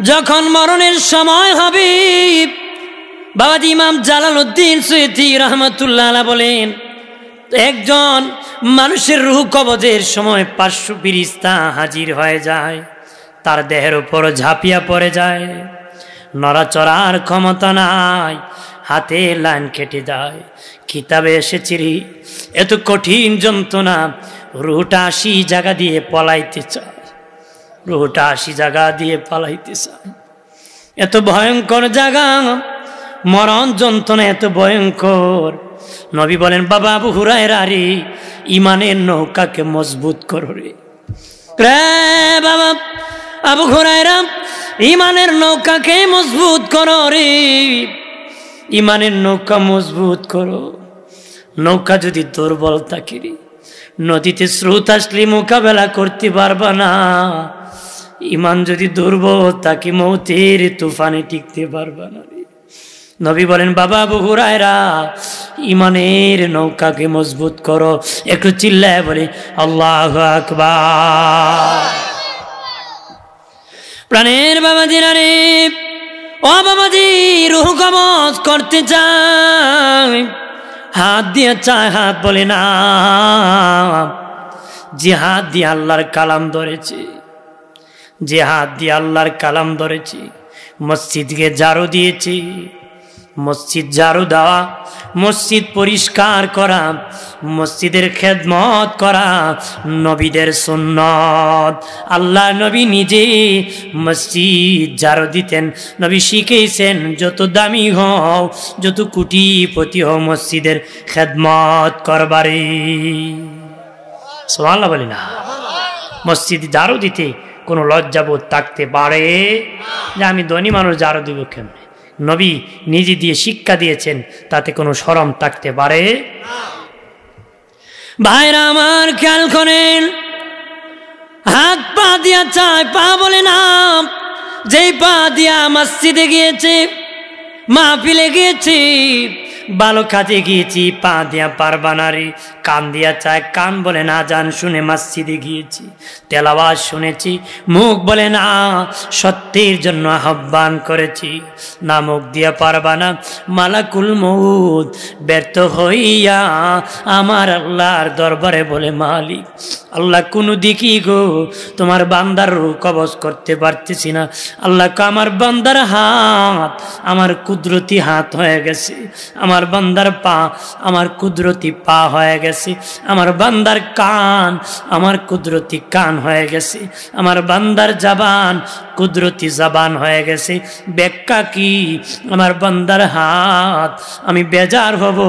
যখন মরণের সময় হবে, বাবাজি ইমাম জালালউদ্দিন সুয়ুতী রাহমাতুল্লাহ আলাইহি বলেন, একজন মানুষের রূহ কবজের সময় পার্শ্ব ফেরেশতা হাজির হয়ে যায়, তার দেহের উপর ঝাঁপিয়ে পড়ে যায়, নড়াচড়ার ক্ষমতা নাই, হাতে লাইন কেটে যায়। কিতাবে এসেছে এত কঠিন যন্ত্রণা, রুহটা ৮০ জায়গা দিয়ে পলাইতে চায়, রুহটা ৮০ জায়গা দিয়ে পালাইতে চায়। এত ভয়ঙ্কর জায়গা, মরণ যন্ত্রণা এত ভয়ঙ্কর। নবী বলেন, বাবা আবু হুরায়রা রে, ইমানের নৌকাকে মজবুত করো রে। বাবা আবু হুরায়রা, ইমানের নৌকাকে মজবুত করো রে, ইমানের নৌকা মজবুত করো। নৌকা যদি দুর্বল থাকে রে, নদীতে স্রোত আসলে মোকাবেলা করতে পারবা না। ইমান যদি দুর্বল থাকে, মৌতের তুফানে টিকতে পারবা না রে। নবী বলেন, বাবা আবু হুরায়রা, ইমানের নৌকাকে মজবুত করো। একটু চিল্লায় বলে আল্লাহু আকবার। প্রাণের বাবাজিরা রে, ও বাবাজি, রূহ কবজ করতে চায়, হাত দিয়ে চায়, হাত বলে না। যে হাত দিয়ে আল্লাহর কালাম ধরেছে, যে হাত দিয়ে আল্লাহর কালাম ধরেছে, মসজিদকে ঝাড়ু দিয়েছে, মসজিদ ঝাড়ু দেওয়া, মসজিদ পরিষ্কার করা, মসজিদের খেদমত করা নবীদের সুন্নত। আল্লাহ নবী নিজে মসজিদ ঝাড়ু দিতেন। নবী শিখেছেন, যত দামি হও, যত কোটিপতি হও, মসজিদের খেদমত করবারে। সুবহানাল্লাহ বলি না? মসজিদ ঝাড়ু দিতে কোনো লজ্জাবোধ থাকতে পারে যে আমি ধনী মানুষ ঝাড়ু দিব কেমনে? নবী নিজে দিয়ে শিক্ষা দিয়েছেন, তাতে কোনো শরম থাকতে পারে? ভাইরা আমার, খেয়াল করেন, হাত পা দিয়া চায়, পা বলে না। যেই পা দিয়া মসজিদে গিয়েছে, মাহফিলে গিয়েছি, ভালো কাজে গিয়েছি, পা দিয়া পারবা না রে। কান দিয়া চায়, কান বলে না, জান শুনে মসজিদে গিয়েছি, তেলাওয়াত শুনেছি, মুখ বলে না, সত্যের জন্য আহ্বান করেছি, না মুখ দিয়া পারবা না। মালাকুল মউত ব্যর্থ হইয়া আমার আল্লাহর দরবারে বলে, মালিক আল্লাহ, কোন দিকে গো তোমার বান্দার রূহ কবজ করতে পারতেছি না। আল্লাহ, আমার বান্দার হাত আমার কুদরতি হাত হয়ে গেছে, আমার বান্দার পা আমার কুদরতি পা হয়ে গেছে, আমার বান্দার কান আমার কুদরতি কান হয়ে গেছে, আমার বান্দার জবান কুদরতি জবান হয়ে গেছে। ব্যাখ্যা কি? আমার বান্দার হাত আমি বেজার হব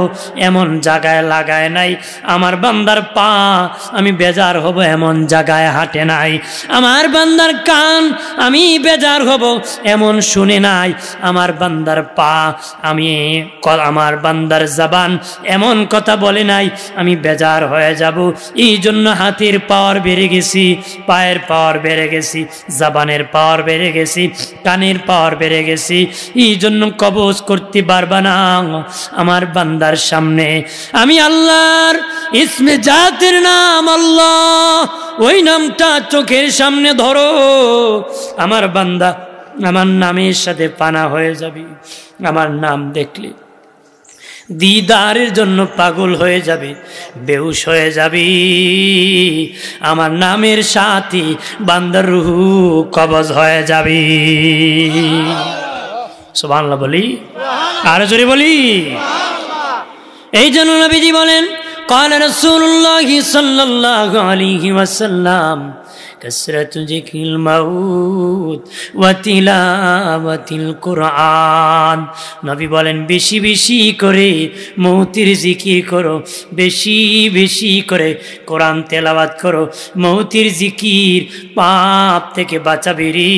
এমন জায়গায় লাগায় নাই, আমার বান্দার পা আমি বেজার হব এমন জায়গায় হাঁটে নাই, আমার বান্দার কান আমি বেজার হব এমন শুনে নাই, আমার বান্দার পা আমি, আমার বান্দার জবান এমন কথা বলে নাই আমি বেজার হয়ে যাব। এই জন্য হাতের পাওয়ার বেড়ে গেছি, পায়ের পাওয়ার বেড়ে গেছি, জবানের পাওয়ার বেড়ে গেছি, কানের পাওয়ার বেড়ে গেছি। এই জন্য কবজ করতে পারবা না আমার বান্দার সামনে। আমি আল্লাহর ইসমে জাতের নাম আল্লাহ, ওই নামটা চোখের সামনে ধরো, আমার বান্দা আমার নামের সাথে পানা হয়ে যাবে। আমার নাম দেখলে দিদারের জন্য পাগল হয়ে যাবে, বেহুশ হয়ে যাবে। আমার নামের সাথে বান্দার রূহ কবজ হয়ে যাবে। সুবহানাল্লাহ বলি, আর জোরে বলি। এই জন্য নবীজি বলেন, قال رسول الله صلى الله عليه وسلم كثرة ذكر الموت وتلاوة القرآن। নবী বলেন, বেশি বেশি করে মৌতের জিকির করো, বেশি বেশি করে কোরআন তেলাওয়াত করো। মৌতের জিকির পাপ থেকে বাঁচাবে রে।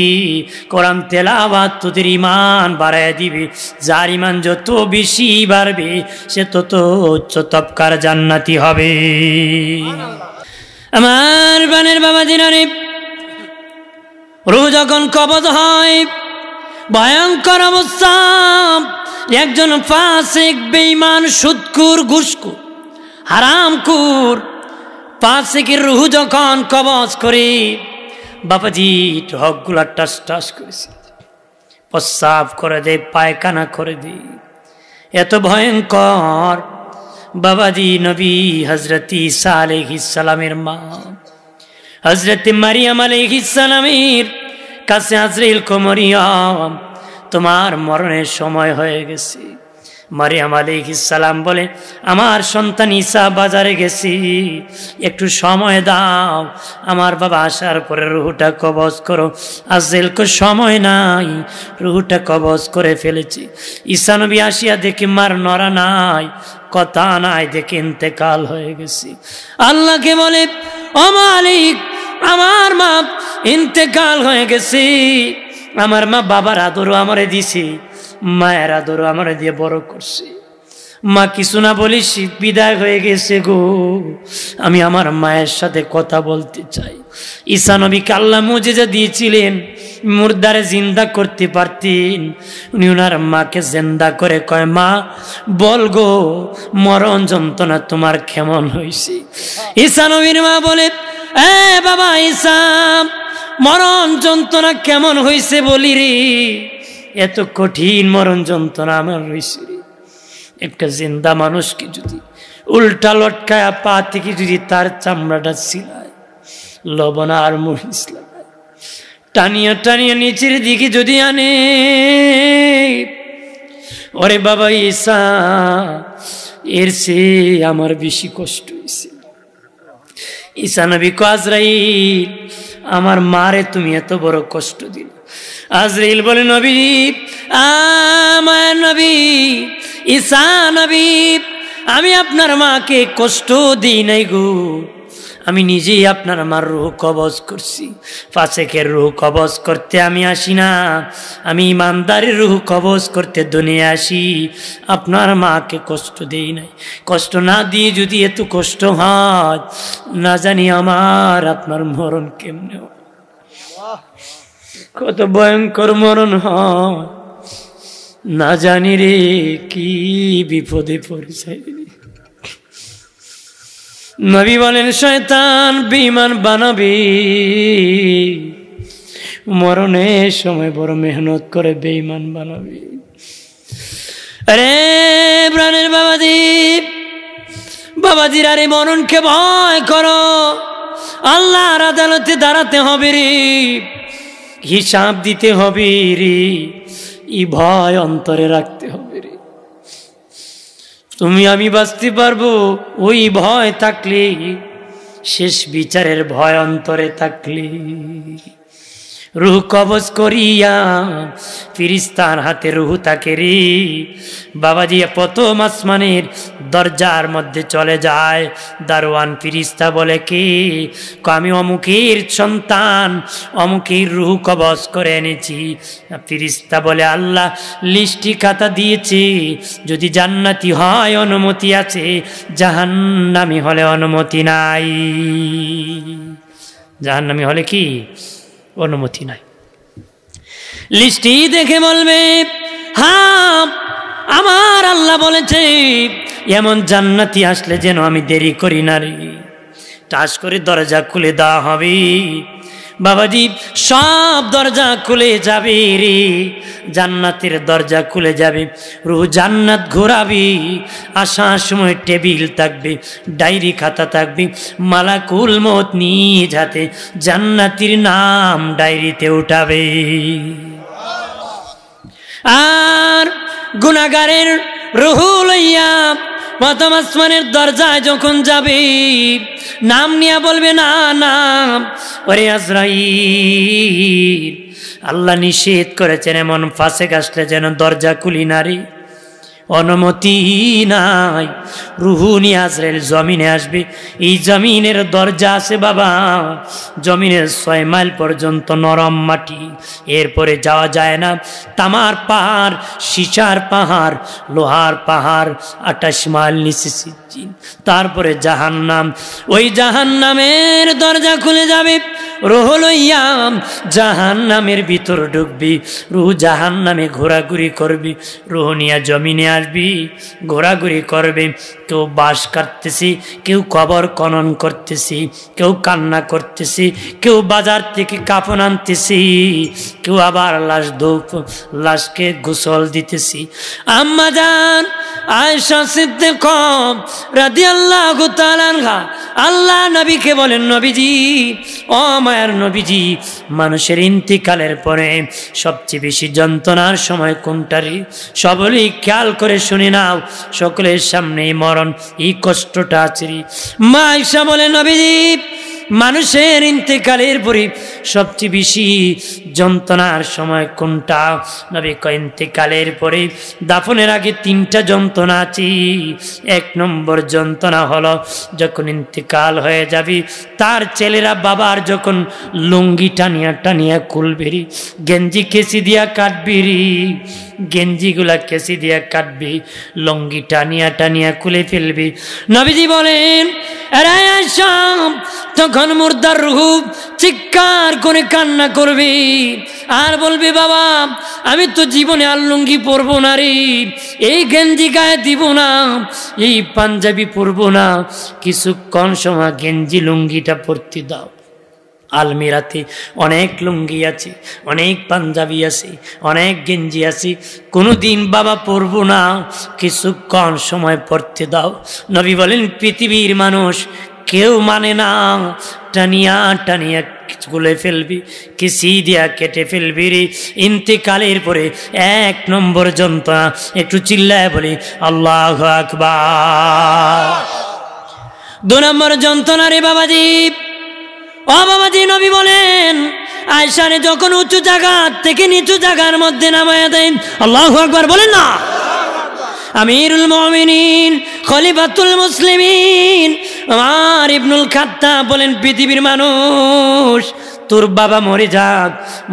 কোরআন তেলাওয়াত তোদের ঈমান বাড়ায় দিবে। যার ঈমান যত বেশি বাড়বে সে তত উচ্চ তবকার জান্নাতি হবে। আমার বানের বাবা দিনারে, রূহ যখন কবজ হয় ভয়ঙ্কর অবস্থা। একজন ফাসিক, বেঈমান, সুদখোর, ঘুষখোর, হারামখোর ফাসিকের রূহ যখন কবজ করে, বাবাজি হকগুলা টাস টাস করেছে, প্রস্রাব করে দেয়, পায়খানা করে দেয়। এত ভয়ঙ্কর। বাবাজি নবী হযরত ঈসা আলাইহিস সালামের মা হযরত মারিয়াম আলাইহিস সালামের কাছে আজরাইল কো মরিয়ম, তোমার মরণের সময় হয়ে গেছে। মারিয়াম আলাইহিস সালাম বলে, আমার সন্তান ঈসা বাজারে গেছি, একটু সময় দাও, আমার বাবা আসার পরে রুহটা কবজ করো। আজরাইল কো সময় নাই, রুহটা কবজ করে ফেলেছি। ঈসা নবী আসিয়া দেখি মার নড়া নাই, কথা নাই, দেখে ইন্তেকাল হয়ে গেছে। আল্লাহকে বলে, ও মালিক, আমার মা ইন্তেকাল হয়ে গেছে। আমার মা বাবার আদরও আমারে দিছে, মায়ের আদরও আমারে দিয়ে বড় করছে। মা কিছু না বলি বিদায় হয়ে গেছে গো, আমি আমার মায়ের সাথে কথা বলতে চাই। ঈসা নবীকে আল্লাহ মুজিজা দিয়েছিলেন, মুর্দারে জিন্দা করতে পারতেন। উনি ওনার মাকে জিন্দা করে কয়, মা বল গো, মরণ যন্ত্রণা তোমার কেমন হয়েছে? ঈসা নবীর মা বলে, এ বাবা ঈসা, মরণ যন্ত্রণা কেমন হয়েছে বলি রে, এত কঠিন মরণ যন্ত্রণা আমার হয়েছে রে। একটা জিন্দা মানুষকে যদি উল্টা লটকায়া পা থেকে যদি তার চামড়াটা ছিলায়, লবণ আর মরিচ লাগায়, টানিয়া টানিয়া নিচের দিকে যদি আনে, ওরে বাবা ঈসা, এর চেয়ে আমার বেশি কষ্ট হয়েছে। ঈসা নবী কো, আজরাইল, আমার মারে তুমি এত বড় কষ্ট দিল। আজরাইল বলে, নবী, আমার নবী ঈসা নবী, আমি আপনার মাকে কষ্ট দিই নাই গো, আমি নিজেই আপনার মার রূহ কবজ করছি। ফাসেকের রূহ কবজ করতে আমি আসি না, আমি ইমানদারের রূহ কবজ করতে দুনিয়া আসি। আপনার মাকে কষ্ট দেই নাই। কষ্ট না দিয়ে যদি এত কষ্ট হয়, না জানি আমার আপনার মরণ কেমনে হয়, কত ভয়ঙ্কর মরণ হয়, না জানি রে কি বিপদে পড়েছে। নবী বলেন, শয়তান বেঈমান বানাবে, মরণের সময় বড় মেহনত করে বেঈমান বানাবে। আরে প্রাণের বাবাজি, বাবাজির আরে মরণকে ভয় করো, আল্লাহর আদালতে দাঁড়াতে হবে রে, হিসাব দিতে হবে রে, এই ভয় অন্তরে রাখতে হবে রে। তুমি আমি বাঁচতে পারবো ওই ভয় থাকলে, শেষ বিচারের ভয় অন্তরে থাকলে। রুহ কবজ করিয়া ফিরিস্তার হাতে রুহ থাকে রে বাবাজি। প্রথম আসমানের দরজার মধ্যে চলে যায়, দারোয়ান ফিরিস্তা বলে, কে? আমি অমুকের সন্তান, অমুকের রুহ কবজ করে এনেছি। ফিরিস্তা বলে, আল্লাহ লিস্টি খাতা দিয়েছে, যদি জান্নাতি হয় অনুমতি আছে, জাহান্নামী হলে অনুমতি নাই। জাহান্নামী হলে কি অনুমতি নাই। লিস্টি দেখে বলবে, হ্যাঁ আমার আল্লাহ বলেছে এমন জান্নাতি আসলে যেন আমি দেরি করি না রে। টাস করে দরজা খুলে দেওয়া হবে বাবাজি, সব দরজা খুলে যাবে রে, জান্নাতের দরজা খুলে যাবে, রুহ জান্নাত ঘোরাবি, আসার সময় টেবিল থাকবে, ডায়েরি খাতা থাকবে, মালাকুল মউত নিজ হাতে জান্নাতীর নাম ডায়েরিতে উঠাবে। আর গুনাহগারের রুহ লইয়া প্রথম আসমানের দরজায় যখন যাবে, নাম নিয়ে বলবে, না নাম, ওরে আজরাইল, আল্লাহ নিষেধ করেছেন এমন ফাসেক আসলে যেন দরজা খুলি না রে, অনুমতি নাই। রুহু নিয়ে আজরাইল জমিনে আসবে। এই জমিনের দরজা আছে বাবা, জমিনের 6 মাইল পর্যন্ত নরম মাটি, এরপরে যাওয়া যায় না। তামার পাহাড়, সীসার পাহাড়, লোহার পাহাড়, 28 মাইল নিচে সিজ্জিন, তারপরে জাহান্নাম। ওই জাহান্নামের দরজা খুলে যাবে, রুহ লইয়া জাহান্নামের ভিতর ঢুকবি, রুহ জাহান্নামে ঘোরাঘুরি করবি, রুহ নিয়ে জমিনে আসবি, ঘোরাঘুরি করবে। কেউ বাঁশ কাটতেছি, কেউ কবর খনন করতেছি, কেউ কান্না করতেছি, কেউ বাজার থেকে কাফন আনতেছি, কেউ আবার লাশকে গোসল দিতেছি। আম্মা জান আয়েশা সিদ্দিকা রাদিয়াল্লাহু তাআলা আনহা আল্লাহ নবীকে বলেন, নবীজি, ও মায়ের নবীজি, মানুষের ইন্তিকালের পরে সবচেয়ে বেশি যন্ত্রণার সময় কোনটারি? সকলেই খেয়াল করে শুনে নাও, সকলের সামনে মরণ, এই কষ্টটা আছে। মা আয়েশা বলেন, নবীজি, মানুষের ইন্তেকালের পরে সবচেয়ে বেশি যন্ত্রণার সময় কোনটা? নবী কয়, ইন্তেকালের পরে দাফনের আগে 3টা যন্ত্রণা আছে। 1 নম্বর যন্ত্রণা হলো যখন ইন্তেকাল হয়ে যাবি, তার ছেলেরা বাবার যখন লুঙ্গি টানিয়া টানিয়া খুলবেরি, গেঞ্জি কেসি দিয়া কাটবিরি, গেঞ্জিগুলা কেসি দিয়া কাটবি, লুঙ্গি টানিয়া টানিয়া খুলে ফেলবি। নবীজি বলেন, তখন মুর্দার রূহ চিৎকার করে কান্না করবি আর বলবি, বাবা, আমি তো জীবনে আর লুঙ্গি পরবো না রে, এই গেঞ্জি গায়ে দিব না, এই পাঞ্জাবি পরবো না, কিছুক্ষণ সময় গেঞ্জি লুঙ্গিটা পরতে দাও। আলমিরাতে অনেক লুঙ্গি আছে, অনেক পাঞ্জাবি আছে, অনেক গেঞ্জি আছে, কোনোদিন বাবা পরবো না, কিছুক্ষণ সময় পরতে দাও। নবী বলেন, পৃথিবীর মানুষ কেউ মানে না, টানিয়া টানিয়া খুলে ফেলবি, কিসি দিয়া কেটে ফেলবি রে। ইন্তেকালের পরে 1 নম্বর যন্ত্রণা, একটু চিল্লায় বলি আল্লাহু আকবার। 2 নম্বর যন্ত্রণা রে বাবাজি, ও বাবাজি, নবী বলেন, আয়েশারে যখন উঁচু জায়গা থেকে নিচু জায়গার মধ্যে নামায়া দেন, আল্লাহু আকবার বলেন না। আমিরুল মুমিনিন খলিফাতুল মুসলিমিন ওমর ইবনুল খাত্তাব বলেন, পৃথিবীর মানুষ, তোর বাবা মরে যাক,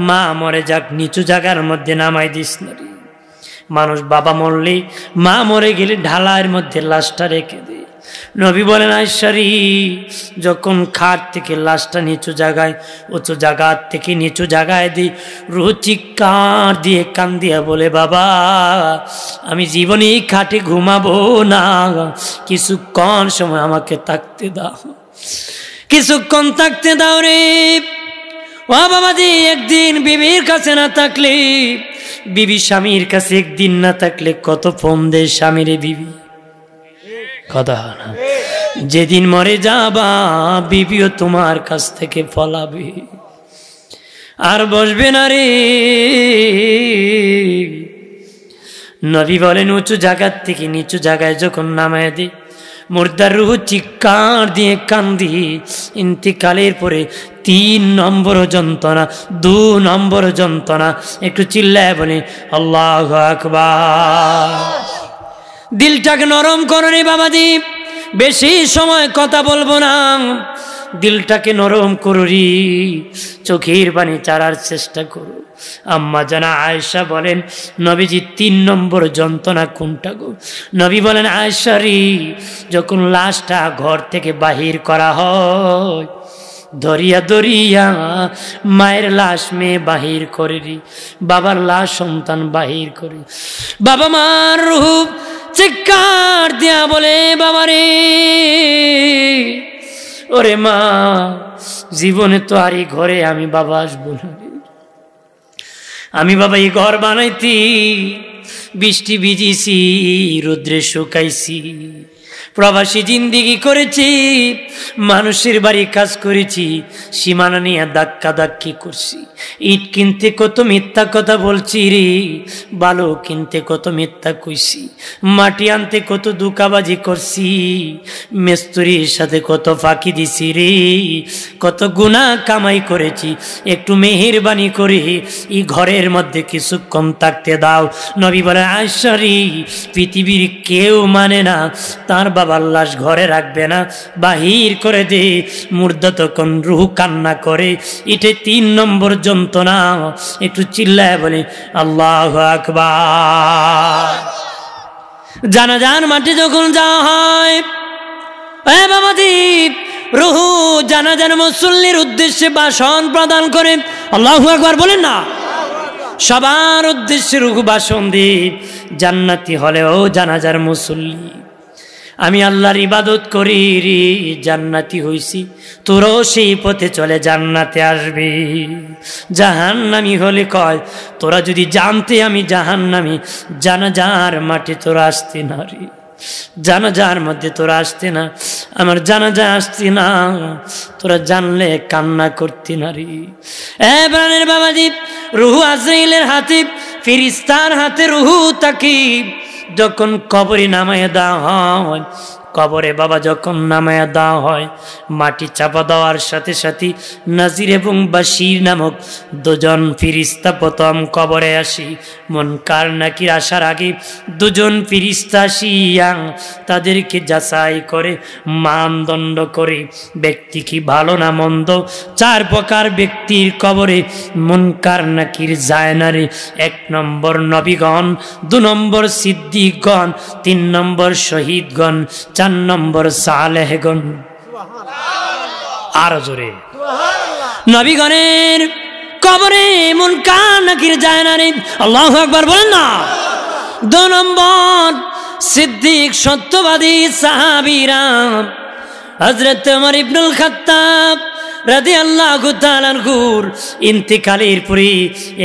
মা মরে যাক, নিচু জায়গার মধ্যে নামাই দিস না রে। মানুষ বাবা মরলে, মা মরে গেলে ঢালার মধ্যে লাশটা রেখে দে। নবী বলেন, আয়েশারি, যখন খাট থেকে লাশটা নিচু জায়গায়, উঁচু জায়গা থেকে নিচু জায়গায় দিই, রুহ চিৎকার দিয়ে কান দিয়া বলে, বাবা, আমি জীবনে এই খাটে ঘুমাবো না, কিছুক্ষণ সময় আমাকে থাকতে দাও, কিছুক্ষণ থাকতে দাও রে। ও বাবাজি, একদিন বিবির কাছে না থাকলে, বিবি স্বামীর কাছে একদিন না থাকলে কত ফোন দেয় স্বামীরে বিবি, কথা না। যেদিন মরে যাবা, বিবিও তোমার কাছ থেকে পলাবে, আর বসবে না রে। নবী বলেন, উঁচু জায়গার থেকে নিচু জায়গায় যখন নামায় দে, মুর্দার রূহ চিৎকার দিয়ে কান্দি। ইন্তিকালের পরে 3 নম্বর যন্ত্রণা, 2 নম্বর যন্ত্রণা, একটু চিল্লায় বলে আল্লাহু আকবার। দিলটাকে নরম করো রে বাবাজি, বেশি সময় কথা বলবো না, দিলটাকে নরম করো রে, চোখের পানি চারার চেষ্টা করো। আম্মা জানা আয়েশা বলেন, নবীজি 3 নম্বর যন্ত্রণা কোনটা গো? নবী বলেন, আয়েশা রে, যখন লাশটা ঘর থেকে বাহির করা হয়, ধরিয়া ধরিয়া মায়ের লাশ মেয়ে বাহির করে রে, বাবার লাশ সন্তান বাহির করে, বাবা মার রূহ চিৎকার দিয়া বলে, বাবারে, ওরে মা, জীবনে তো আর এই ঘরে আমি বাবা আসবো না, আমি বাবা এই ঘর বানাইতি, বৃষ্টি ভিজিছি, রোদ্রে শুকাইছি, প্রবাসী জিন্দিগি করেছি, মানুষের বাড়ি কাজ করেছি, সীমানা নিয়ে ধাক্কা ধাক্কি করছি, ইট কিনতে কত মিথ্যা কথা বলছি রে, বালু কিনতে কত মিথ্যা কইছি, মাটি আনতে কত দুকাবাজি করছি, মিস্ত্রির সাথে কত ফাঁকি দিছি রে, কত গুনাহ কামাই করেছি, একটু মেহেরবানি করে এই ঘরের মধ্যে কিছুক্ষণ থাকতে দাও। নবী বলে, আয়েশা রে, পৃথিবীর কেউ মানে না তার বাবার লাশ ঘরে রাখবে না, বাহির করে দে। মুর্দা তখন রূহ কান্না করে, এটা 3 নম্বর যন্ত্রণা, একটু চিল্লায় বলে আল্লাহু আকবার। জানাজার মাঠে যখন যাওয়া হয়, এ বাবাজি, রুহু জানাজার মুসল্লির উদ্দেশ্যে ভাষণ প্রদান করে। আল্লাহু আকবার বলেন না। সবার উদ্দেশ্যে রুহু ভাষণ দিয়ে জান্নাতি হলেও জানাজার মুসল্লি আমি আল্লাহর ইবাদত করি রে জান্নাতি হইছি, তোরও সেই পথে চলে জান্নাতে আসবি। জাহান্নামী হলে কয় তোরা যদি জানতে আমি জাহান্নামী, জানাজার মাঠে তোরা আসতে না রে, জানাজার মধ্যে তোরা আসতে না, আমার জানাজা আসতে না, তোরা জানলে কান্না করতে না রে। প্রাণের বাবাজি, রুহু আজরাইলের হাতে, ফেরেশতার হাতে রুহু তাকে যখন কবরে নামায়া দেওয়া হয়, কবরে বাবা যখন নামায়া দেওয়া হয়, মাটি চাপা দেওয়ার সাথে সাথে নাজির এবং বাশির নামক দুজন ফেরেশতা প্রথম কবরে আসি। মুনকার নাকির আসার আগে দুজন ফেরেশতা আসিয়া তাদেরকে যাচাই করে, মানদণ্ড করে, ব্যক্তি কি ভালো না মন্দ। 4 প্রকার ব্যক্তির কবরে মুনকার নাকির যায় না রে। 1 নম্বর নবীগণ, 2 নম্বর সিদ্দিকগণ, 3 নম্বর শহীদগণ, 4 নম্বর সালেহগণ। আরো জোরে নবীগণের কবরে মুনকার নাকির যায় না রে। আল্লাহু আকবার বলেন না। 2 নম্বর সিদ্দিক সত্যবাদী সাহাবীরা, হযরত ওমর ইবনুল খাত্তাব রাদিয়াল্লাহু তাআলা আনহুর ইন্তেকালের পরে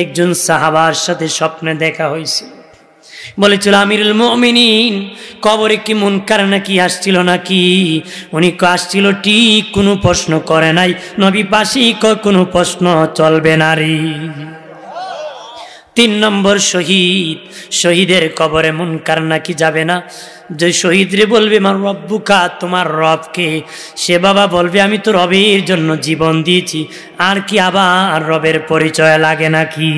একজন সাহাবার সাথে স্বপ্নে দেখা হয়েছে। বলেছিল আমিরুল মুমিনিন কবরে কি মুনকার নাকি আসছিল নাকি? উনি আসছিল ঠিক, কোনো প্রশ্ন করে নাই। নবী পাশে কোনো প্রশ্ন চলবে না রে। 3 নম্বর শহীদ, শহীদের কবরে মুনকার নাকি যাবে না। যে শহীদ রে বলবে আমার রব্বুকা, তোমার রবকে, সে বাবা বলবে আমি তো রবের জন্য জীবন দিয়েছি, আর কি আবার রবের পরিচয় লাগে নাকি?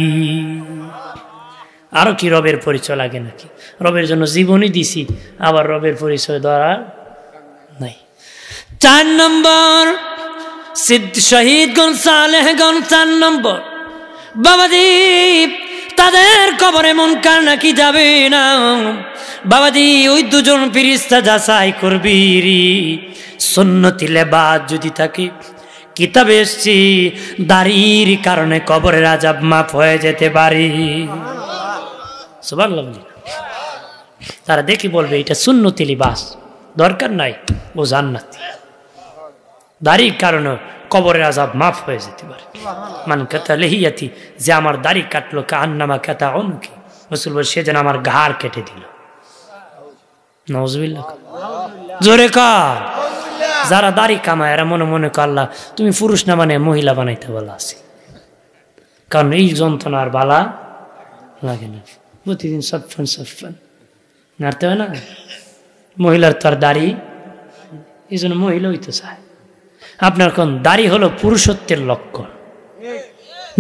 আরো কি রবের পরিচয় লাগে নাকি? রবের জন্য জীবনই দিছি, আবার রবের পরিচয় ধরা নাই। 4 নম্বর শহীদগণ সালেহগণ। 4 নম্বর বাবাজি, তাদের কবরে মুনকার নাকি যাবে না। বাবাজি, ওই 2 জন ফেরেশতা যাচাই করবি রে। সুন্নতি লেবাস যদি থাকে, কিতাবে এসেছে দাড়ির কারণে কবরের আযাব মাফ হয়ে যেতে পারে। সুবহানাল্লাহ। তারা দেখি বলবে এটা সুন্নতি লিবাস, দরকার নাই, ও জান্নাতি। দাড়ির কারণে কবরের আযাব মাফ হয়ে যেতে পারে। মান কাতা লিহিয়াতি, যে আমার দাড়ি কাটলো, কান্নামা কাতা উনকি, রাসূল বলে সে যেন আমার ঘাড় কেটে দিল। নাউযুবিল্লাহ, জোরে কার। যারা দাড়ি কামায় এরা মনে মনে আল্লাহ তুমি পুরুষ না মানে মহিলা বানাইতে বলা আছে, কারণ এই যন্ত্রণার বালা লাগে না। প্রতিদিন সফান সফান নাড়তে হয় না, মহিলার তো আর দাড়ি, এই জন্য মহিলা হইতে চায়। আপনার কোন দাড়ি হলো পুরুষত্বের লক্ষণ,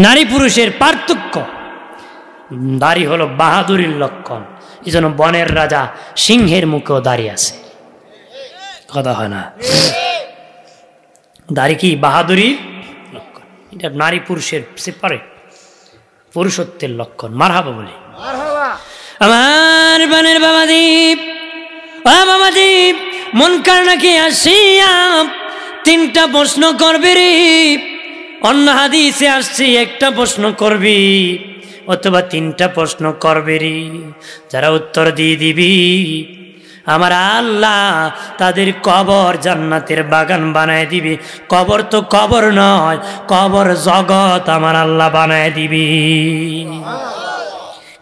নারী পুরুষের পার্থক্য। দাড়ি হলো বাহাদুরির লক্ষণ। এই জন্য বনের রাজা সিংহের মুখেও দাড়ি আছে, কথা হয় না। দাড়ি কি বাহাদুরির লক্ষণ, এটা নারী পুরুষের সেপারেট, পুরুষত্বের লক্ষণ। মারহাবা বলি আমার বনের বাবাদীপ। বাবাদীপ মুনকার নাকি আসিয়া 3টা প্রশ্ন করবি রে। অন্য হাদিসে আসছে 1টা প্রশ্ন করবি অথবা 3টা প্রশ্ন করবি রে। যারা উত্তর দিয়ে দিবি আমার আল্লাহ তাদের কবর জান্নাতের বাগান বানায় দিবি। কবর তো কবর নয়, কবর জগৎ আমার আল্লাহ বানায় দিবি।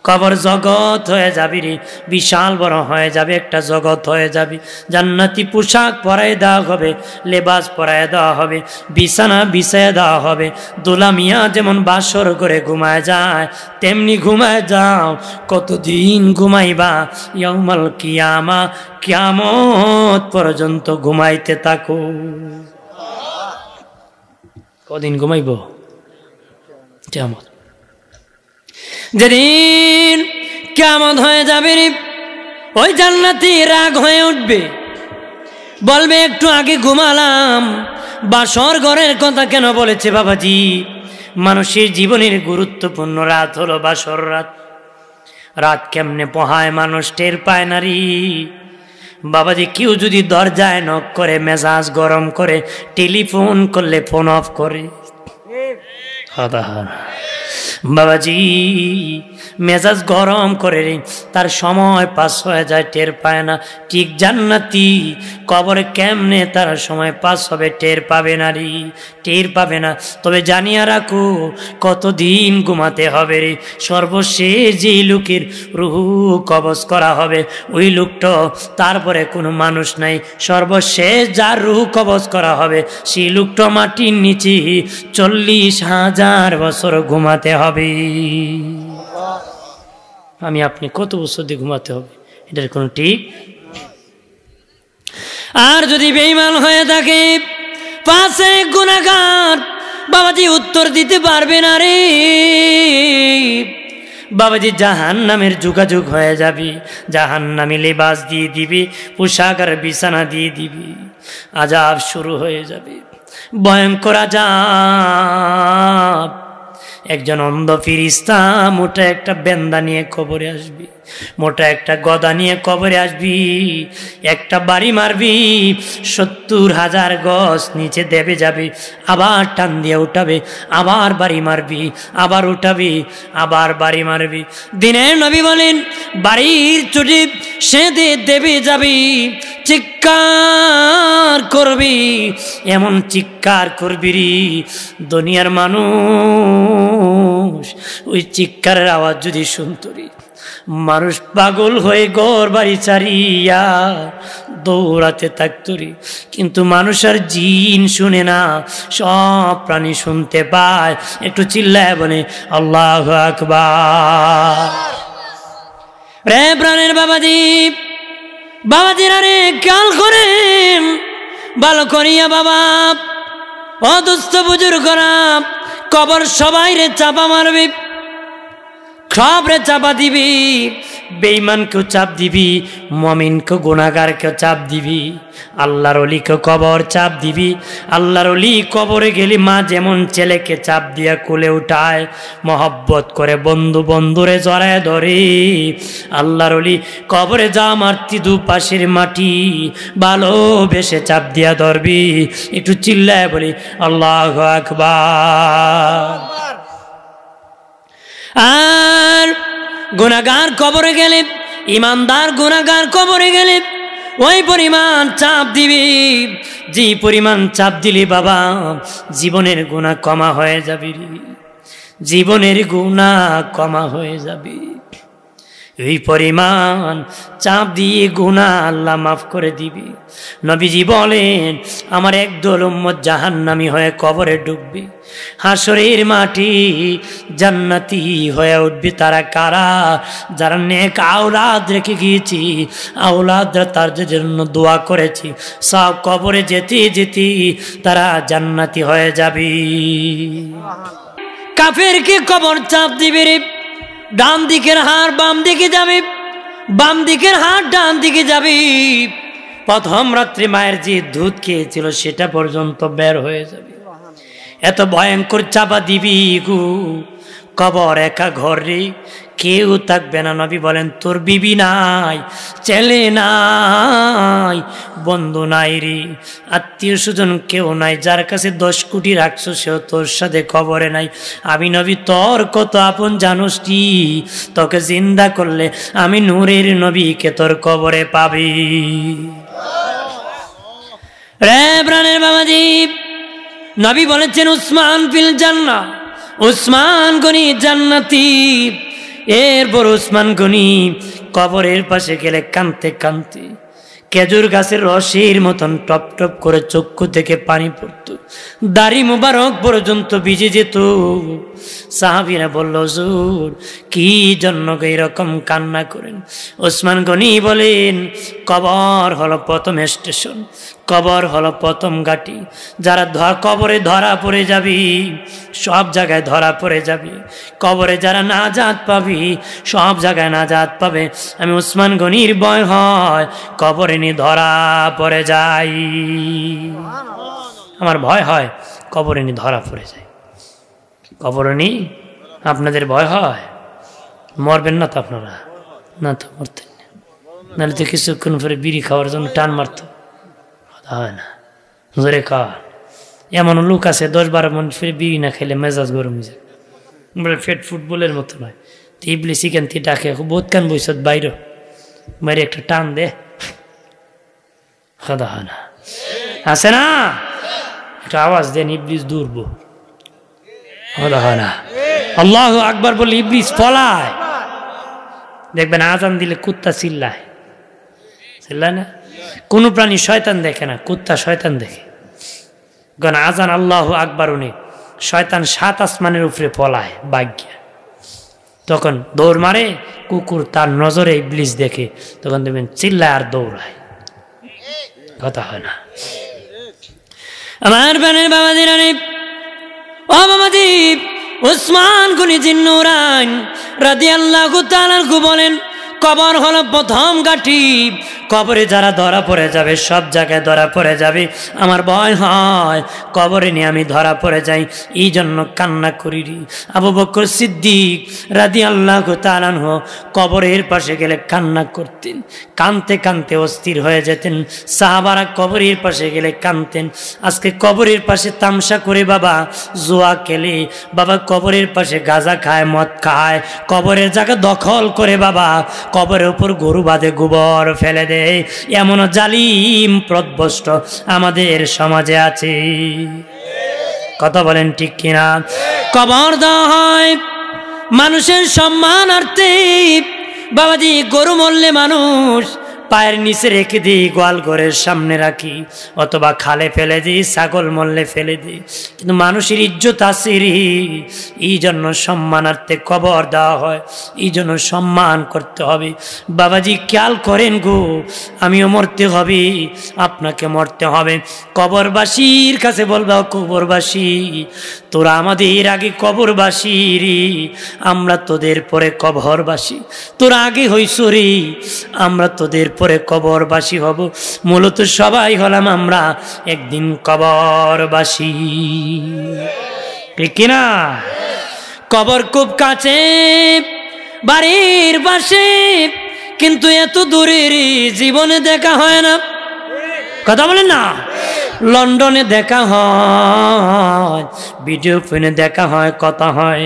কবর জগৎ হয়ে যাবি রে, বিশাল বড় হয়ে যাবে, একটা জগৎ হয়ে যাবে। জান্নাতি পোশাক পরায় দেওয়া হবে, লেবাস পরায় দেওয়া হবে, বিছানা বিছায় দেওয়া হবে। দোলা মিয়া যেমন বাসর করে ঘুমায় যায় তেমনি ঘুমায় যাও। কতদিন ঘুমাইবা? ইয়াউমাল কিয়ামা, কিয়ামত পর্যন্ত ঘুমাইতে থাকো। কদিন ঘুমাইব? কিয়ামত। যেদিন কিয়ামত হয়ে যাবে রে, ওই জান্নাতি রাগ হয়ে উঠবে, বলবে একটু আগে ঘুমালাম, বাসর ঘরের কথা কেন বলেছে বাবাজি? মানুষের জীবনের গুরুত্বপূর্ণ রাত হলো বাসর রাত। রাত কেমনে পোহায় মানুষ টের পায় না রে। বাবাজি কেউ যদি দরজায় নক করে মেজাজ গরম করে, টেলিফোন করলে ফোন অফ করে, বাবাজি মেজাজ গরম করে তার সময় পাস হয়ে যায়, টের পায় না। ঠিক জান্নাতি কবরে কেমনে তার সময় পাস হবে টের পাবে না রে, টের পাবে না। তবে জানিয়া রাখো কতদিন ঘুমাতে হবে রে। সর্বশেষ যেই লোকের রুহু কবজ করা হবে ওই লোকটা, তারপরে কোনো মানুষ নাই, সর্বশেষ যার রুহু কবজ করা হবে সেই লোকটা মাটির নিচে 40,000 বছর ঘুমাতে হবে। আমি আপনি কত বছর দিয়ে ঘুমাতে হবে এটার কোনো ঠিক। আর যদি বেঈমান হয়ে থাকে, পাশে গুনাহগার, বাবাজি উত্তর দিতে পারবে না রে। বাবাজি জাহান্নামের যোগাযোগ হয়ে যাবে, জাহান্নামী লেবাস দিয়ে দিবি, পোশাক আর বিছানা দিয়ে দিবি, আযাব শুরু হয়ে যাবে, ভয়ঙ্কর আযাব। একজন অন্ধ ফিরিস্তা মোটা একটা বেন্দা নিয়ে কবরে আসবি, মোটা একটা গদা নিয়ে কবরে আসবি, একটা বাড়ি মারবি, 70,000 গজ নিচে দেবে যাবে, আবার টান দিয়ে উঠাবে, আবার বাড়ি মারবি, আবার উঠাবি, আবার বাড়ি মারবি। দিনের নবী বলেন বাড়ির চুটি সেঁধে দেবে যাবি, চিৎকার করবি, এমন চিৎকার করবি রে দুনিয়ার মানুষ ওই চিৎকারের আওয়াজ যদি শুনতো রে, মানুষ পাগল হয়ে ঘর বাড়ি ছাড়িয়া দৌড়াতে থাকতো রে। কিন্তু মানুষ আর জিন শুনে না, সব প্রাণী শুনতে পায়। একটু চিল্লায় বলে আল্লাহু আকবার। রে প্রাণের বাবাজি, বাবাজিরা রে খেয়াল করেন ভালো করিয়া বাবা, অদুস্থ বুজুর্গরা কবর সবাই রে চাপা মারবে, সব রে চাপা দিবি, বেঈমানকেও চাপ দিবি, মুমিনকে গুনাহগারকেও চাপ দিবি, আল্লাহর ওলিকে কবর চাপ দিবি। আল্লাহর ওলি কবরে গেলি মা যেমন ছেলেকে চাপ দিয়া কোলে উঠায়, মহব্বত করে বন্ধু বন্ধুরে জড়ায় ধরে, আল্লাহর ওলি কবরে যা মারতি দুপাশের মাটি ভালোবেসে চাপ দিয়া ধরবি। একটু চিল্লায় বলি আল্লাহু আকবার। আর গুনাহগার কবরে গেলে, ইমানদার গুনাহগার কবরে গেলে ওই পরিমাণ চাপ দিবি, যে পরিমাণ চাপ দিলি বাবা জীবনের গুনাহ কমা হয়ে যাবে, জীবনের গুনাহ কমা হয়ে যাবে। এই পরিমাণ চাপ দিয়ে গুনাহ আল্লাহ মাফ করে দিবি। নবীজি বলেন আমার একদল উম্মত জাহান্নামী হয়ে কবরে ঢুকবে, হাসরের মাটি জান্নাতি হয়ে উঠবে। তারা কারা? যারা নেক আওলাদ রেখে গিয়েছি, আওলাদরা তার জন্য দোয়া করেছি, সব কবরে যেতে যেতে তারা জান্নাতি হয়ে যাবে। কাফেরকে কবর চাপ দিবে রে, ডান দিকের হাড় বাম দিকে যাবে, বাম দিকের হাড় ডান দিকে যাবে। প্রথম রাত্রে মায়ের যে দুধ খেয়েছিল সেটা পর্যন্ত বের হয়ে যাবে। এত ভয়ঙ্কর চাপা দিবি গু, কবর একা ঘর রে, কেউ থাকবে না। নবী বলেন তোর বিবি নাই, ছেলে নাই, বন্ধু নাই রে, আত্মীয় স্বজন কেউ নাই, যার কাছে 10 কোটি রাখছো সেও তোর সাথে কবরে নাই। আমি নবী তোর কত আপন জানোস কি? তোকে জিন্দা করলে আমি নূরের নবীকে তোর কবরে পাবি। রে প্রাণের বাবাজি, নবী বলেছেন উসমান ফিল জান্নাহ, উসমান গনি জান্নাতি। এরপর উসমান গনি কবরের পাশে গেলে কাঁদতে কাঁদতে খেজুর গাছের রসের মতন টপ টপ করে চক্ষু থেকে পানি পড়ত, দাড়ি মুবারক পর্যন্ত ভিজে যেত। সাহাবীরা বলল হুজুর কি জন্য এরকম কান্না করেন? ওসমান গনি বলেন কবর হলো প্রথম স্টেশন, কবর হলো প্রথম ঘাঁটি। যারা কবরে ধরা পড়ে যাবি সব জায়গায় ধরা পড়ে যাবি, কবরে যারা নাজাত পাবি সব জায়গায় নাজাত পাবে। আমি ওসমান গনির ভয় হয় কবরে নি ধরা পড়ে যাই, আমার ভয় হয় কবরে নি ধরা পড়ে যায়। কবরে নি আপনাদের ভয় হয়? মরবেন না তো আপনারা? না তো মরতেন না। নাহলে তো কিছুক্ষণ পরে বিড়ি খাওয়ার জন্য টান মারত। হয় না, জোরে খাওয়া। এমন লোক আছে 10-12 মিনিট ফিরে বিড়ি না খেলে মেজাজ গরম হয়ে যায়, বলে ফেট ফুটবলের মতো নয়। তো ইবলিস চিকেন থেকে ডাকে, বহুত কান বইসত বাইর মারি একটা টান দে, কথা হয় না, আছে না, একটা আওয়াজ দেন, ইবলিস দূরব, কথা হয় না। আল্লাহু আকবার বলে ইবলিস পলায়। দেখবেন আজান দিলে কুত্তা চিল্লায়, চিল্লায় না? কোন প্রাণী শয়তান দেখে না, কুত্তা শয়তান দেখে। কারণ আজান আল্লাহু আকবার উনি শয়তান 7 আসমানের উপরে পলায় বাগ্যা, তখন দৌড় মারে। কুকুর তার নজরে ইবলিস দেখে, তখন দেখবেন চিল্লায় আর দৌড়ায়, কথা হয় না। আমার প্রাণের বাবাজি রানী, ও বাবাজি, উসমান গনি জিন্নুরাইন রাদিয়াল্লাহু তাআলা আনহু বলেন, কবর হলো প্রথম ঘাঁটি। কবরে যারা ধরা পড়ে যাবে, সব জায়গায় ধরা পড়ে যাবে। আমার ভয় হয় কবরে নিয়ে আমি ধরা পড়ে যাই, এই জন্য কান্না করি। আবু বকর সিদ্দিক রাদিয়াল্লাহু তাআলা আনহু কবরের পাশে গেলে কান্না করতেন, কানতে কানতে অস্থির হয়ে যেতেন। সাহাবারা কবরের পাশে গেলে কানতেন। আজকে কবরের পাশে তামসা করে বাবা জুয়া খেলে, বাবা কবরের পাশে গাঁজা খায়, মদ খায়, কবরের জায়গা দখল করে বাবা কবরের উপর গরু বাঁধে, গোবর ফেলে দেয়। এমন জালিম প্রদভষ্ট আমাদের সমাজে আছে, কথা বলেন ঠিক কিনা? কবর দেওয়া হয় মানুষের সম্মানার্থে। বাবাজি, গরু মরলে মানুষ পায়ের নিচে রেখে দিই, গোয়াল ঘরের সামনে রাখি, অথবা খালে ফেলে দিই, ছাগল মরলে ফেলে দিই। কিন্তু মানুষের ইজ্জত আছে রে, এই জন্য সম্মানার্থে কবর দেওয়া হয়, এই জন্য সম্মান করতে হবে। বাবাজি খেয়াল করেন গো, আমিও মরতে হবে, আপনাকে মরতে হবে। কবরবাসীর কাছে বলবা, কবরবাসী তোরা আমাদের আগে কবরবাসী রে, আমরা তোদের পরে কবরবাসী। তোরা আগে হইস রে, আমরা তোদের পরে কবরবাসী হব। মূলত সবাই হলাম আমরা একদিন কবরবাসী, ঠিক কিনা? কবর খুব কাছে, বাড়ির পাশে, কিন্তু এত দূরের জীবনে দেখা হয় না, কথা বলেন না? লন্ডনে দেখা হয়, ভিডিও ফোনে দেখা হয়, কথা হয়,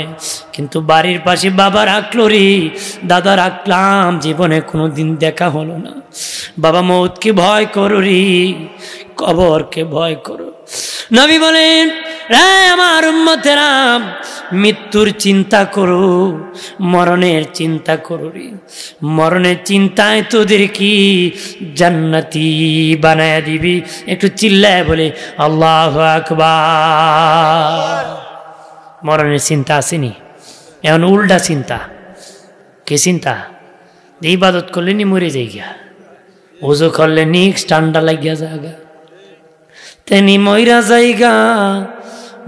কিন্তু বাড়ির পাশে বাবা রাখলো রে, দাদা রাখলাম, জীবনে কোনোদিন দেখা হলো না। বাবা মৌতকে ভয় করো রে, কবরকে ভয় করো। নবী বলেন, রে আমার উম্মতেরা, মৃত্যুর চিন্তা করো, মরণের চিন্তা করো রে। মরণের চিন্তায় তোদের কি জান্নাতি বানায় দিবি। একটু চিল্লায় বলে আল্লাহু আকবার। মরণের চিন্তা আসেনি, এখন উল্টা চিন্তা। কে চিন্তা? ইবাদত করলে নি মরে যাই গিয়া, ওজো করলে নিক ঠান্ডা লাগিয়া জায়গা, তেনি ময়রা জায়গা,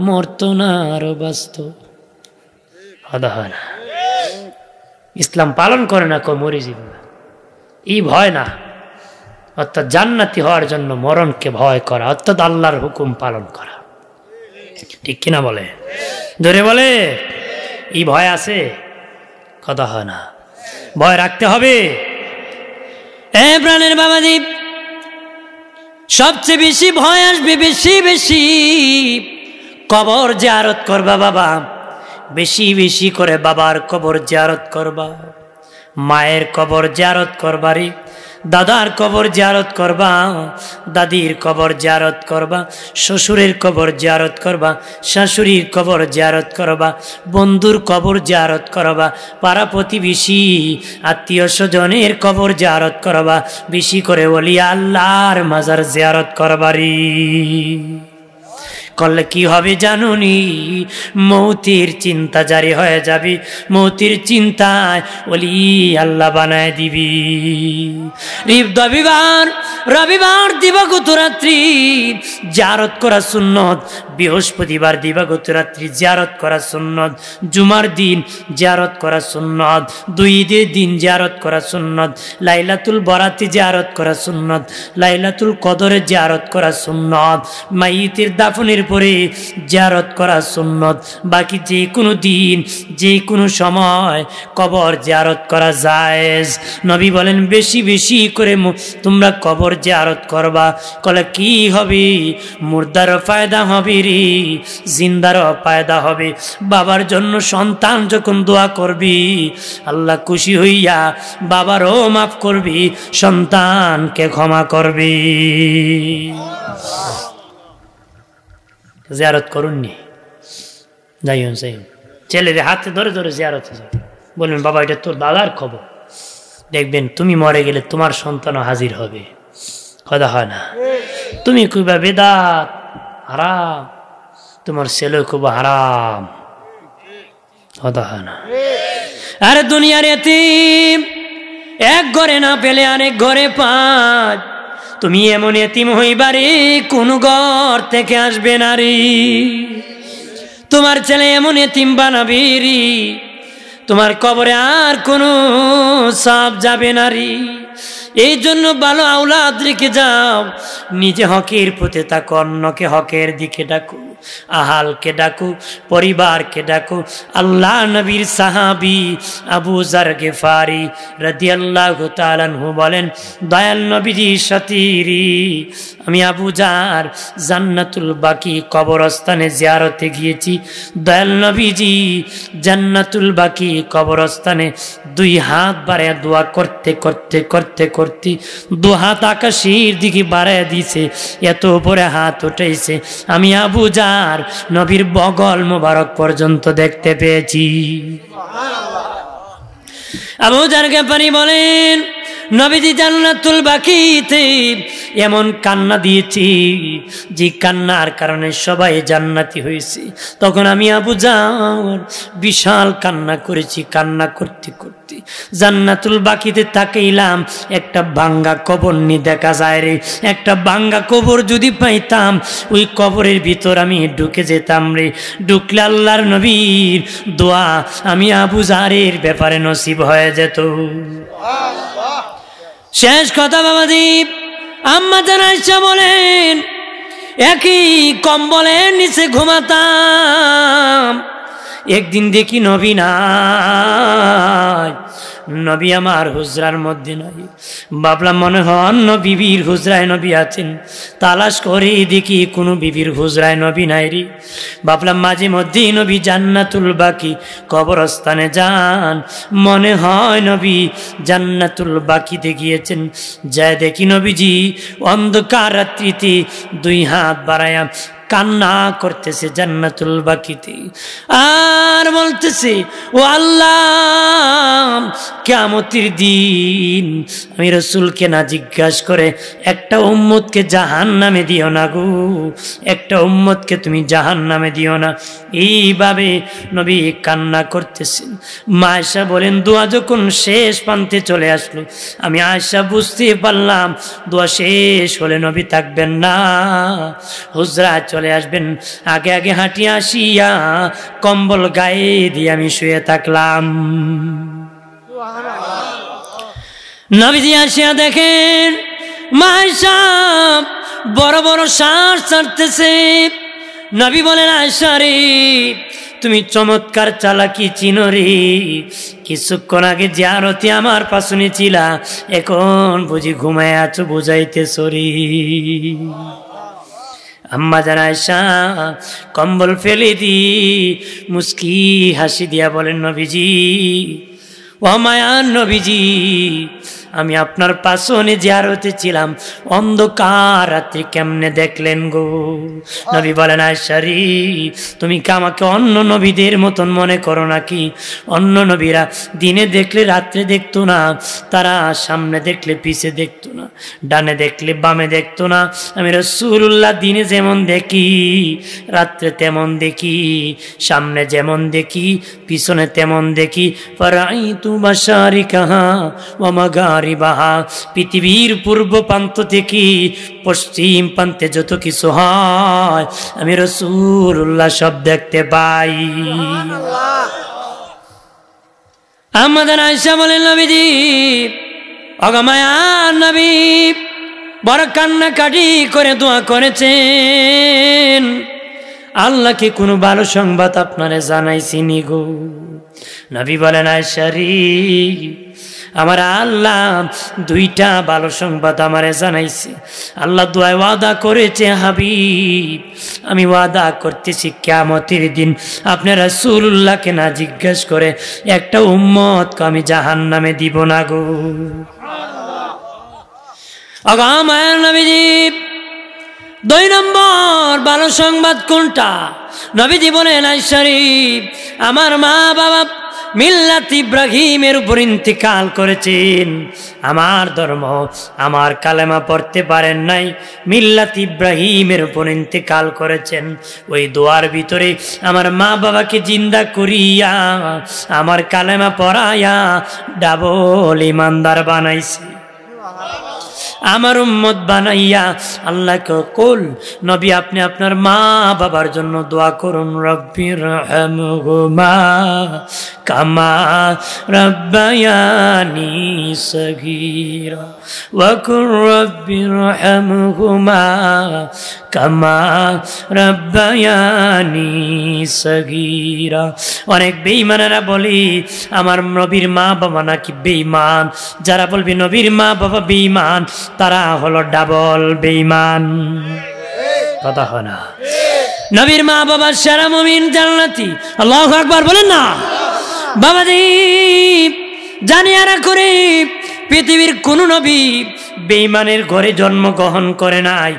মরতো না আরো বাঁচত, আদা হয় না। ইসলাম পালন করে না, কই মরে যাব, এই ভয় না। অর্থাৎ জান্নাতি হওয়ার জন্য মরণকে ভয় করা, অর্থাৎ আল্লাহর হুকুম পালন করা, ঠিক কিনা বলে? ধরে বলে এই ভয় আছে, কথা হয় না। ভয় রাখতে হবে। এ প্রাণের বাবাজি, সবচেয়ে বেশি ভয় আসবে, বেশি বেশি কবর জিয়ারত করবা বাবা, বেশি বেশি করে বাবার কবর জিয়ারত করবা, মায়ের কবর জিয়ারত করবা রে, দাদার কবর জিয়ারত করবা, দাদির কবর জিয়ারত করবা, শ্বশুরের কবর জিয়ারত করবা, শাশুড়ির কবর জিয়ারত করবা, বন্ধুর কবর জিয়ারত করবা, পাড়া প্রতিবেশী আত্মীয় স্বজনের কবর জিয়ারত করবা, বেশি করে বলি আল্লাহর মাজার জিয়ারত করবারি। করলে কি হবে জানুনি? মৌতের চিন্তা জারি হয়ে যাবে, মৌতের চিন্তায় ওলি আল্লাহ বানায় দিবি। রবিবার দিবাগত রাত্রি জিয়ারত করা সুন্নত, বৃহস্পতিবার দিবাগত রাত্রি জিয়ারত করা সুন্নত, জুমার দিন জিয়ারত করা সুন্নত, 2 ঈদের দিন জিয়ারত করা সুন্নত, লাইলাতুল বরাতে জিয়ারত করা সুন্নত, লাইলাতুল কদরে জিয়ারত করা সুন্নত, মাইয়িতের দাফনের পরে জিয়ারত করা সুন্নত। বাকি যে কোনো দিন যে কোনো সময় কবর জিয়ারত করা জায়েজ। নবী বলেন বেশি বেশি করে তোমরা কবর জিয়ারত করবা। কলে কি হবে? মুর্দারও ফায়দা হবে রে, জিন্দারও ফায়দা হবে। বাবার জন্য সন্তান যখন দোয়া করবি, আল্লাহ খুশি হইয়া বাবারও মাফ করবি, সন্তানকে ক্ষমা করবি। জিয়ারত করুননি, যাই ছেলের হাতে ধরে ধরে জিয়ারত বলবেন বাবা এটা তোর দাদার খবর, দেখবেন তুমি মরে গেলে তোমার সন্তানও হাজির হবে। কথা হয় না? তুমি কইবা বেদাত হারাম, তোমার ছেলে খুব হারাম। কথা হয় না? আরে দুনিয়ার এতিম এক ঘরে না পেলে আরেক ঘরে পায়। তুমি এমন এতিম হইবারে কোন ঘর থেকে আসবে না রে। তোমার ছেলে এমন এতিম বানাবি রে, তোমার কবরে আর কোনো সাপ যাবে না রে। এই জন্য ভালো আওলাদ রেখে যাও, নিজে হকের পথে থাকো, অন্যকে হকের দিকে ডাকো, আহালকে ডাকো, পরিবারকে ডাকো। আল্লাহ নবীর সাহাবী আবু যার গিফারি রাদিয়াল্লাহু তাআলা আনহু বলেন, দয়াল নবীর সাথীরি আমি আবু যার জান্নাতুল বাকি কবরস্থানে জিয়ারতে গিয়েছি। দয়াল নবীজি জান্নাতুল বাকি কবরস্থানে দুই হাত বাড়ায় দোয়া করতে করতে করতে করতে দু হাত আকাশের দিকে বাড়ায় দিয়েছে, এত উপরে হাত উঠেছে আমি আবু যার নবীর বগল মোবারক পর্যন্ত দেখতে পেয়েছি। আবু যার গিফারি বলেন, নবীজি জান্নাতুল বাকিতে এমন কান্না দিয়েছি যে কান্নার কারণে সবাই জান্নাতি হয়েছে। তখন আমি আবু যার বিশাল কান্না করেছি। কান্না করতে করতে জান্নাতুল বাকিতে তাকাইলাম, একটা ভাঙ্গা কবর নি দেখা যায় রে। একটা ভাঙ্গা কবর যদি পাইতাম ওই কবরের ভিতর আমি ঢুকে যেতাম রে। ঢুকলে আল্লাহর নবীর দোয়া আমি আবু যারের ব্যাপারে নসিব হয়ে যেত। শেষ কথা বাবাদীপ, আম্মা জান আয়েশা বলেন একই কম্বলের নিচে ঘুমাতাম। একদিন দেখি নবী নাই, নবী আমার হুজরার মধ্যে নাই। ভাবলাম মনে হয় অন্য বিবির হুজরায় নবী আছেন। তালাশ করে দেখি কোনো বিবির হুজরায় নবী নাই রে। ভাবলাম মাঝে মধ্যেই নবী জান্নাতুল বাকি কবরস্থানে যান, মনে হয় নবী জান্নাতুল বাকিতে গিয়েছেন। যায় দেখি নবীজি অন্ধকার রাত্রিতে দুই হাত বাড়ায়া কান্না করতেছে জান্নাতুল বাকিতে, আর বলতেছে ও আল্লাহ কিয়ামতের দিন আমি রাসূলকে না জিজ্ঞাসা করে একটা উম্মতকে জাহান্নামে দিও না গো, একটা উম্মতকে তুমি জাহান্নামে দিও না। এইভাবে নবী কান্না করতেছেন। মা আয়েশা বলেন দোয়া যখন শেষ প্রান্তে চলে আসলো, আমি আয়েশা বুঝতে পারলাম দোয়া শেষ হলে নবী থাকবেন না, হুজরা চলে আসবেন। আগে আগে হাঁটি আসিয়া কম্বল গায়ে দিয়ে আমি শুয়ে থাকলাম। নবীজি আসিয়া দেখেন মা আয়েশা বড় বড় শ্বাস ছাড়তেছে। নবী বলেন আয়েশা রে তুমি চমৎকার চালাকি চিনো রে, কিছুক্ষণ আগে জিয়ারতে আমার পাশে ছিলা, এখন বুঝি ঘুমায় আছো বুঝাইতেছ রে। আম্মা জান আয়েশা কম্বল ফেলে দি মুস্কি হাসি দিয়া বলেন নবীজি ও মায়ার নবীজি আমি আপনার পাশনে জিয়ারতে ছিলাম, অন্ধকার রাতে কেমনে দেখলেন গো? নবী বলেন আয়েশা রে তুমি কি আমাকে অন্য নবীদের মতন মনে করো নাকি? অন্য নবীরা দিনে দেখলে রাত্রে দেখতো না, তারা সামনে দেখলে পিছে দেখতো না, ডানে দেখলে বামে দেখতো না। আমি রাসূলুল্লাহ দিনে যেমন দেখি রাত্রে তেমন দেখি, সামনে যেমন দেখি পিছনে তেমন দেখি। ফারাইতু মাশারিকাহা ওয়া মাগারিবাহা, পৃথিবীর পূর্ব প্রান্ত থেকে পশ্চিম প্রান্তে যত কিছু হয় আমি রাসূলুল্লাহ সব দেখতে পাই। আম্মা জান আয়েশা বলেন নবীজি অগমায়া নবী বড় কান্নাকাটি করে দোয়া করেছেন। আল্লাহকে কোনো ভালো সংবাদ আপনারে জানাইছিনি গো। নবী বলেন আয়েশা রে, আমার আল্লাহ দুইটা ভালো সংবাদ আমারে জানাইছে। আল্লাহ দুয়ায় ওয়াদা করেছে, হাবিব আমি ওয়াদা করতেছি কিয়ামতের দিন আপনি রাসূলুল্লাহকে না জিজ্ঞেস করে একটা উম্মতকে আমি জাহান্নামে দিব না গো। আমার নবীজি 2 নম্বর ভালো সংবাদ কোনটা? নবীজি বলেন আয়েশা রে, আমার মা বাবা মিল্লাত ইব্রাহিমের উপর ইন্তিকাল করেছেন। আমার ধর্ম, আমার কালেমা পড়তে পারেন নাই, মিল্লাত ইব্রাহিমের উপর ইন্তিকাল করেছেন। ওই দোয়ার ভিতরে আমার মা বাবাকে জিন্দা করিয়া আমার কালেমা পড়াইয়া ডাবল ইমানদার বানাইছে, আমার উম্মত বানাইয়া। আল্লাহকে কুল নবী আপনি আপনার মা বাবার জন্য দোয়া করুন, রব্বির রহমহুমা কামা রব্বায়ানি সগীরা ওয়া কুর রব্বির রহমহুমা কামা রব্বায়ানি সগীরা। অনেক বেঈমানেরা বলি আমার নবীর মা বাবা নাকি বেঈমান। যারা বলবি নবীর মা বাবা বেঈমান তারা হলো ডাবল বেঈমান। কথা হয় না? নবীর মা বাবা সেরা মুমিন জান্নাতি। আল্লাহু আকবার বলেন না। বাবাজি জানিয়ারা করে পৃথিবীর কোন নবী বেঈমানের ঘরে জন্মগ্রহণ করে নাই।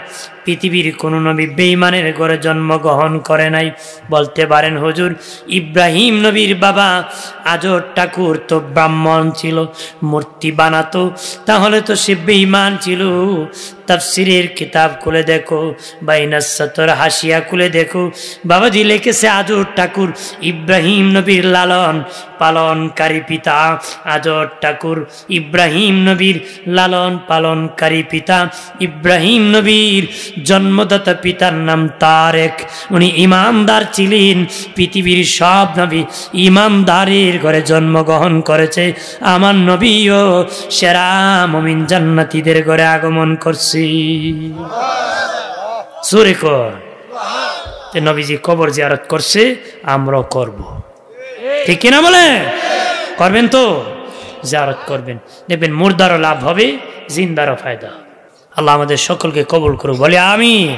পৃথিবীর কোন নবী বেঈমানের ঘরে জন্মগ্রহণ করে নাই। বলতে পারেন হুজুর ইব্রাহিম নবীর বাবা আজর ঠাকুর তো ব্রাহ্মণ ছিল, মূর্তি বানাতো, তাহলে তো সে বেঈমান ছিল। তাফসিরের কিতাব খুলে দেখো, বাইনাস সাতর হাসিয়া খুলে দেখো, বাবাজি লিখেছে আজর ঠাকুর ইব্রাহিম নবীর লালন পালনকারী পিতা। আজর ঠাকুর ইব্রাহিম নবীর লালন পালনকারী পিতা। ইব্রাহিম নবীর জন্মদাতা পিতার নাম তারেক, উনি ইমামদার ছিলেন। পৃথিবীর সব নবী ইমামদারের ঘরে জন্মগ্রহণ করেছে, আমার নবীও সেরা মুমিন জান্নাতীদের ঘরে আগমন করছে। সুরে কর নবীজি কবর জিয়ারত করছে, আমরাও করব, ঠিক কিনা বলে? করবেন তো? জিয়ারত করবেন, দেখবেন মুর্দারও লাভ হবে, জিন্দারও ফায়দা। আল্লাহ আমাদের সকলকে কবুল করুক, বলে আমিন।